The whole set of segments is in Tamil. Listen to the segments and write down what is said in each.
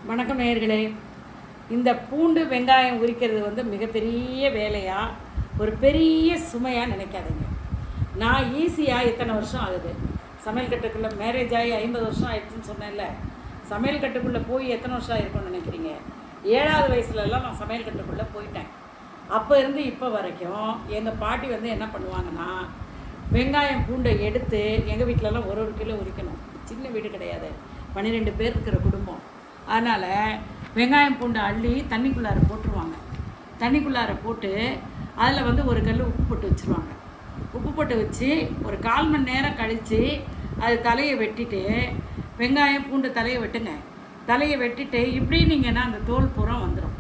வணக்கம் நேயர்களே. இந்த பூண்டு வெங்காயம் உரிக்கிறது வந்து மிகப்பெரிய வேலையாக ஒரு பெரிய சுமையாக நினைக்காதீங்க. நான் ஈஸியாக இத்தனை வருஷம் ஆகுது சமையல் கட்டுக்குள்ளே மேரேஜ் ஆகி 50 வருஷம் ஆயிடுச்சுன்னு சொன்னேன்ல. சமையல் கட்டுக்குள்ளே போய் எத்தனை வருஷம் ஆயிருக்கும்னு நினைக்கிறீங்க? 7வது வயசுலலாம் நான் சமையல் கட்டுக்குள்ளே போயிட்டேன். அப்போ இருந்து இப்போ வரைக்கும் எங்கள் பாட்டி வந்து என்ன பண்ணுவாங்கன்னா, வெங்காயம் பூண்டை எடுத்து எங்கள் வீட்டிலலாம் ஒரு கிலோ உரிக்கணும். சின்ன வீடு கிடையாது, 12 பேர் இருக்கிற குடும்பம். அதனால் வெங்காயம் பூண்டை அள்ளி தண்ணிக்குள்ளார போட்டுருவாங்க. தண்ணிக்குள்ளார போட்டு அதில் வந்து ஒரு கல் உப்பு போட்டு வச்சுருவாங்க. உப்பு போட்டு வச்சு ஒரு 1/4 மணி நேரம் கழித்து அது தலையை வெட்டிட்டு, வெங்காயம் பூண்டு தலையை வெட்டுங்க. தலையை வெட்டிட்டு இப்படி நீங்கன்னா அந்த தோல் பூரா வந்துடும்.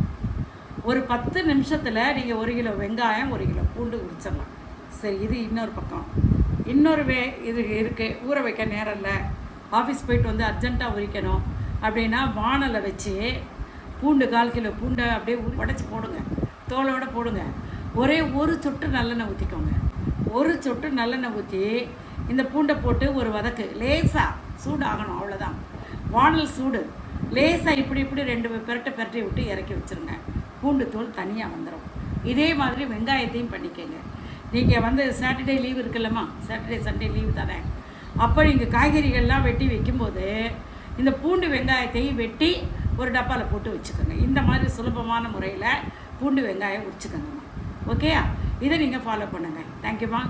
ஒரு 10 நிமிஷத்தில் நீங்கள் 1 கிலோ வெங்காயம் 1 கிலோ பூண்டு உரிச்சிடலாம். சரி, இது இன்னொரு பக்கம். இன்னொரு இது இருக்குது. ஊற வைக்க நேரம் இல்லை, ஆஃபீஸ் போயிட்டு வந்து அர்ஜெண்ட்டாக உரிக்கணும் அப்படின்னா வானலை வச்சு பூண்டு 1/4 கிலோ பூண்டை அப்படியே உடைச்சி போடுங்க, தோலோடு போடுங்க. ஒரே ஒரு சொட்டு நல்லெண்ணெய் ஊற்றிக்கோங்க. ஒரு சொட்டு நல்லெண்ணெய் ஊற்றி இந்த பூண்டை போட்டு ஒரு வதக்கு, லேசாக சூடு ஆகணும், அவ்வளோதான். வானல் சூடு லேசாக இப்படி 2 பெரட்டை விட்டு இறக்கி வச்சுருங்க. பூண்டு தோல் தனியாக வந்துடும். இதே மாதிரி வெங்காயத்தையும் பண்ணிக்கங்க. நீங்கள் வந்து சாட்டர்டே லீவு இருக்குல்லம்மா, சாட்டர்டே சண்டே லீவு தானே, அப்போ நீங்கள் காய்கறிகள்லாம் வெட்டி வைக்கும்போது இந்த பூண்டு வெங்காயத்தையும் வெட்டி ஒரு டப்பாவில் போட்டு வச்சுக்கோங்க. இந்த மாதிரி சுலபமான முறையில் பூண்டு வெங்காயம் உரிச்சுக்கோங்கம்மா. ஓகேயா? இதை நீங்கள் ஃபாலோ பண்ணுங்கள். தேங்க்யூம்மா.